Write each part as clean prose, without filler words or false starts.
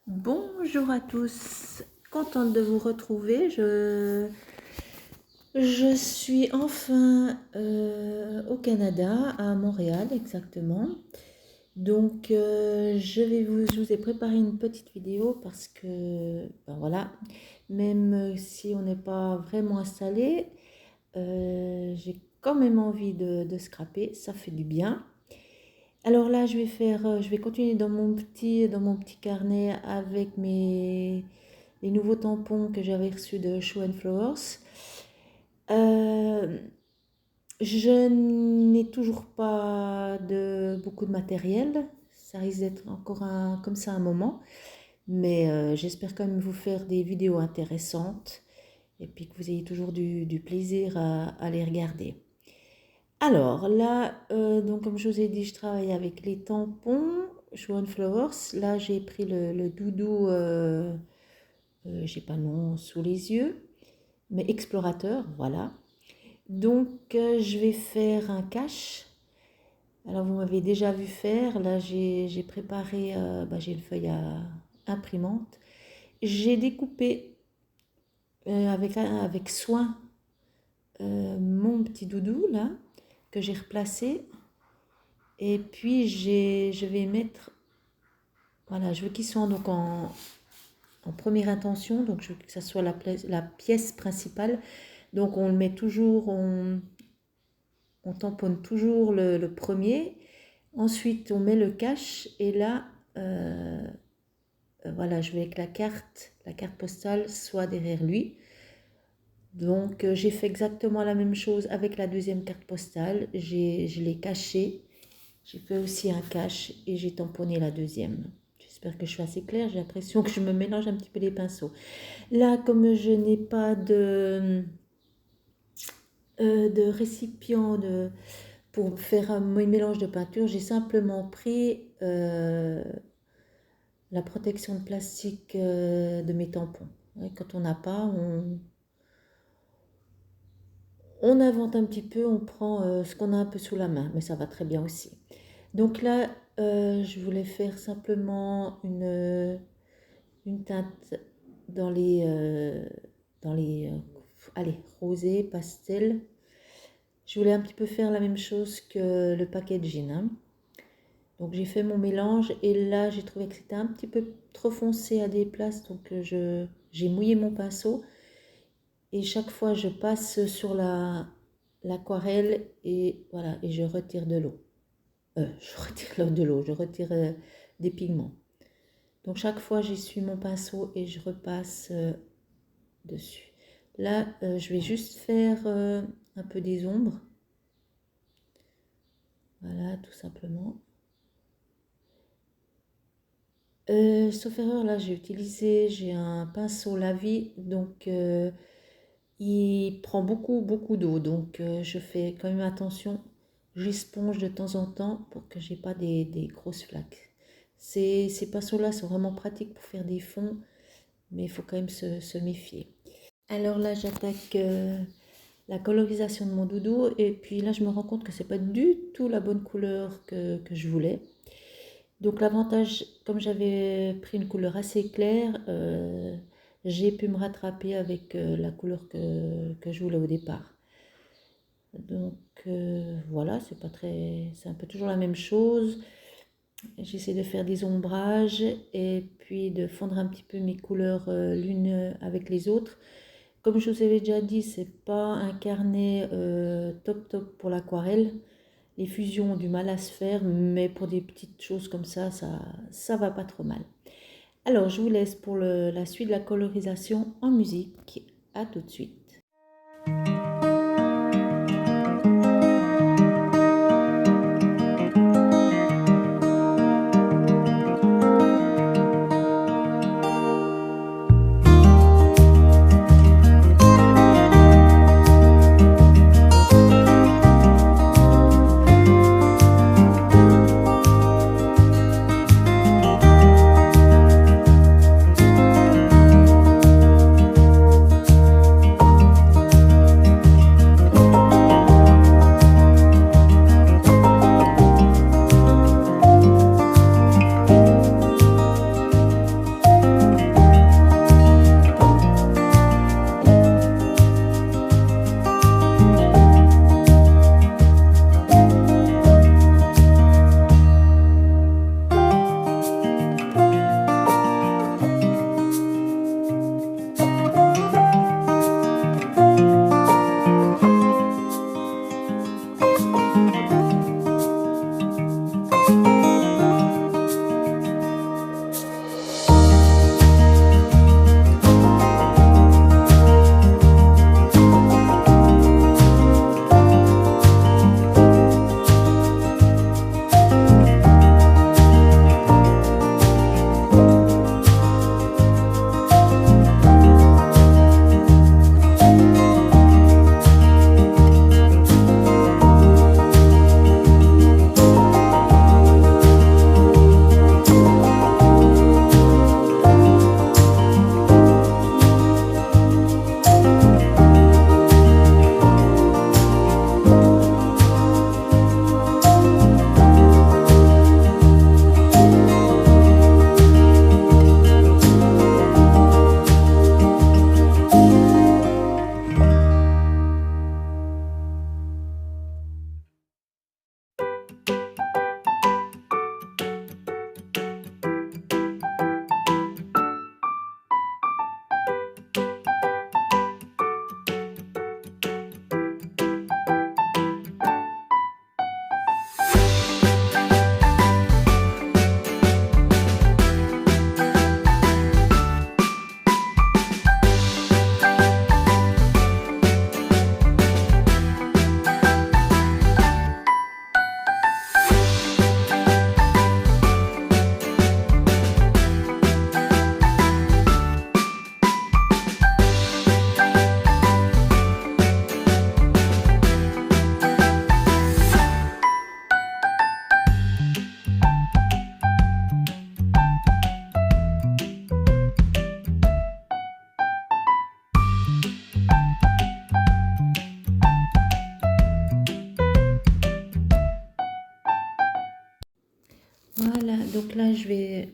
Bonjour à tous, contente de vous retrouver. Je suis enfin au Canada, à Montréal exactement. Donc je vous ai préparé une petite vidéo parce que voilà, même si on n'est pas vraiment installé, j'ai quand même envie de scraper, ça fait du bien. Alors là, je vais continuer dans mon petit carnet avec les nouveaux tampons que j'avais reçus de Show and Flowers. Euh, je n'ai toujours pas beaucoup de matériel. Ça risque d'être encore comme ça un moment. Mais j'espère quand même vous faire des vidéos intéressantes et puis que vous ayez toujours du plaisir à les regarder. Alors là, donc comme je vous ai dit, je travaille avec les tampons Show and Flowers. Là, j'ai pris le doudou, j'ai pas le nom sous les yeux, mais explorateur, voilà. Donc, je vais faire un cache. Alors, vous m'avez déjà vu faire. Là, j'ai préparé, j'ai une feuille à imprimante. J'ai découpé avec soin mon petit doudou, là, que j'ai replacé. Et puis, je vais mettre, voilà, je veux qu'il soit donc en première intention. Donc, je veux que ça soit la pièce principale. Donc, on le met toujours, on tamponne toujours le premier. Ensuite, on met le cache. Et là, voilà, je vais que la carte postale soit derrière lui. Donc, j'ai fait exactement la même chose avec la deuxième carte postale. Je l'ai cachée. J'ai fait aussi un cache et j'ai tamponné la deuxième. J'espère que je suis assez claire. J'ai l'impression que je me mélange un petit peu les pinceaux. Là, comme je n'ai pas de récipient pour faire un mélange de peinture, j'ai simplement pris la protection de plastique de mes tampons. Ouais, quand on n'a pas, on invente un petit peu, on prend ce qu'on a un peu sous la main, mais ça va très bien aussi. Donc là, je voulais faire simplement une teinte dans les allez, rosé, pastel. Je voulais un petit peu faire la même chose que le packaging, hein. Donc j'ai fait mon mélange et là j'ai trouvé que c'était un petit peu trop foncé à des places, donc j'ai mouillé mon pinceau et chaque fois je passe sur l'aquarelle et voilà, et je retire de l'eau. Je retire des pigments. Donc chaque fois j'essuie mon pinceau et je repasse dessus. Là je vais juste faire un peu des ombres. Voilà, tout simplement. Sauf erreur, là j'ai un pinceau Lavis, donc il prend beaucoup d'eau, donc je fais quand même attention, j'esponge de temps en temps pour que j'ai pas des grosses flaques. Ces pinceaux-là sont vraiment pratiques pour faire des fonds, mais il faut quand même se méfier. Alors là j'attaque la colorisation de mon doudou, et puis là je me rends compte que c'est pas du tout la bonne couleur que je voulais. Donc l'avantage, comme j'avais pris une couleur assez claire, j'ai pu me rattraper avec la couleur que je voulais au départ. Donc voilà, c'est un peu toujours la même chose. J'essaie de faire des ombrages et puis de fondre un petit peu mes couleurs l'une avec les autres. Comme je vous avais déjà dit, c'est pas un carnet top pour l'aquarelle. Les fusions ont du mal à se faire, mais pour des petites choses comme ça va pas trop mal. Alors, je vous laisse pour la suite de la colorisation en musique. À tout de suite.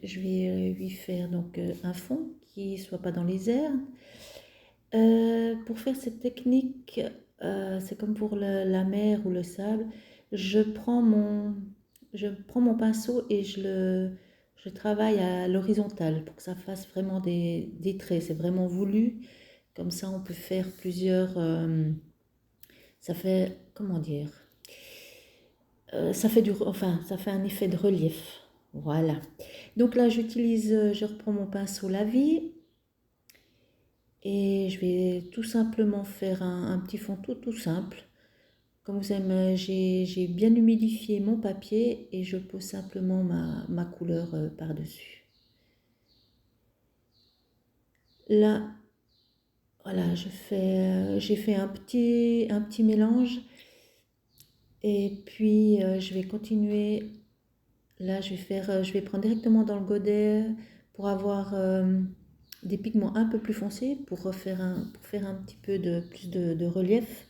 je vais lui faire donc un fond qui soit pas dans les airs. Pour faire cette technique, c'est comme pour la mer ou le sable, je prends mon pinceau et je travaille à l'horizontale pour que ça fasse vraiment des traits. C'est vraiment voulu. Comme ça, on peut faire plusieurs. Ça fait, comment dire? Ça fait enfin, ça fait un effet de relief. Voilà. Donc là, je reprends mon pinceau Lavis et je vais tout simplement faire un petit fond tout simple. Comme vous savez, j'ai bien humidifié mon papier et je pose simplement ma couleur par-dessus. Là, voilà, j'ai fait un petit mélange et puis je vais continuer. Là, je vais prendre directement dans le godet pour avoir des pigments un peu plus foncés pour faire un petit peu plus de relief.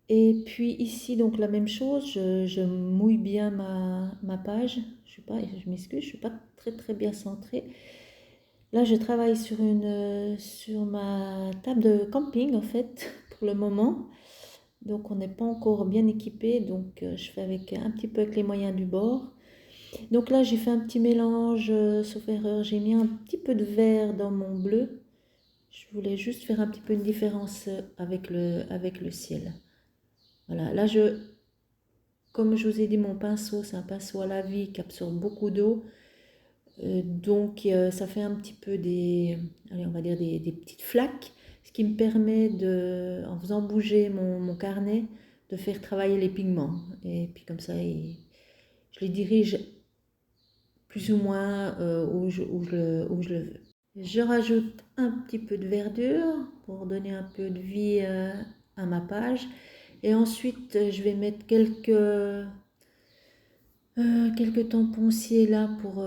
Et puis ici, donc la même chose, je mouille bien ma page. Je sais pas, je m'excuse, je suis pas très bien centrée. Là, je travaille sur ma table de camping en fait pour le moment. Donc on n'est pas encore bien équipé, donc je fais avec un petit peu avec les moyens du bord. Donc là, j'ai fait un petit mélange, sauf erreur, j'ai mis un petit peu de vert dans mon bleu. Je voulais juste faire un petit peu une différence avec le ciel. Voilà, là, comme je vous ai dit, mon pinceau, c'est un pinceau à la vie qui absorbe beaucoup d'eau. Donc, ça fait un petit peu allez, on va dire des petites flaques, ce qui me permet en faisant bouger mon carnet, de faire travailler les pigments. Et puis comme ça, je les dirige plus ou moins où je le veux. Je rajoute un petit peu de verdure pour donner un peu de vie à ma page. Et ensuite, je vais mettre quelques tamponciers là pour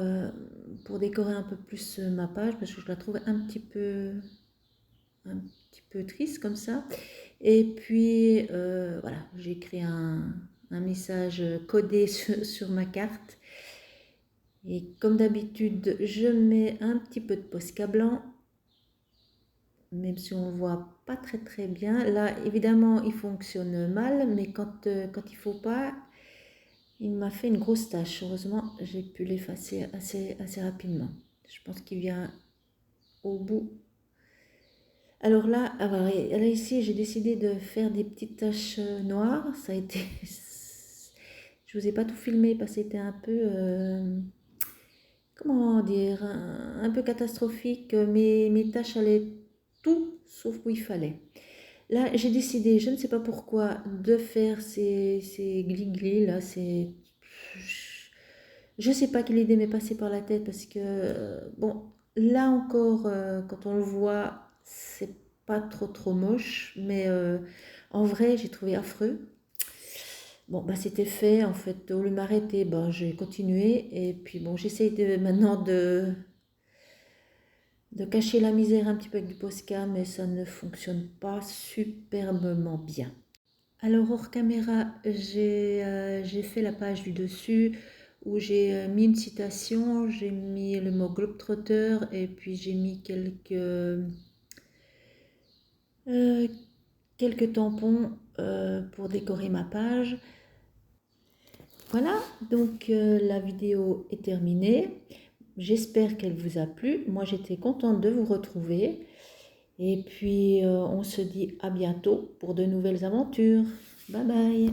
décorer un peu plus ma page parce que je la trouve un petit peu triste comme ça. Et puis, voilà, j'ai écrit un message codé sur ma carte. Et comme d'habitude, je mets un petit peu de Posca blanc, même si on ne voit pas très bien. Là, évidemment, il fonctionne mal, mais quand il ne faut pas, il m'a fait une grosse tache. Heureusement, j'ai pu l'effacer assez rapidement. Je pense qu'il vient au bout. Alors là, ici, j'ai décidé de faire des petites taches noires. Ça a été... Je vous ai pas tout filmé parce que c'était un peu... comment dire, un peu catastrophique. Mes tâches allaient tout sauf où il fallait. Là, j'ai décidé, je ne sais pas pourquoi, de faire ces glis-glis là. Je ne sais pas quelle idée m'est passée par la tête parce que, bon, là encore, quand on le voit, c'est pas trop moche, mais en vrai, j'ai trouvé affreux. Bon, bah, c'était fait, en fait, au lieu de m'arrêter, bah, j'ai continué. Et puis, bon, j'essaye maintenant de cacher la misère un petit peu avec du Posca, mais ça ne fonctionne pas superbement bien. Alors, hors caméra, j'ai fait la page du dessus où j'ai mis une citation, j'ai mis le mot Globetrotter et puis j'ai mis quelques tampons pour décorer ma page. Voilà, donc la vidéo est terminée. J'espère qu'elle vous a plu. Moi, j'étais contente de vous retrouver. Et puis, on se dit à bientôt pour de nouvelles aventures. Bye bye.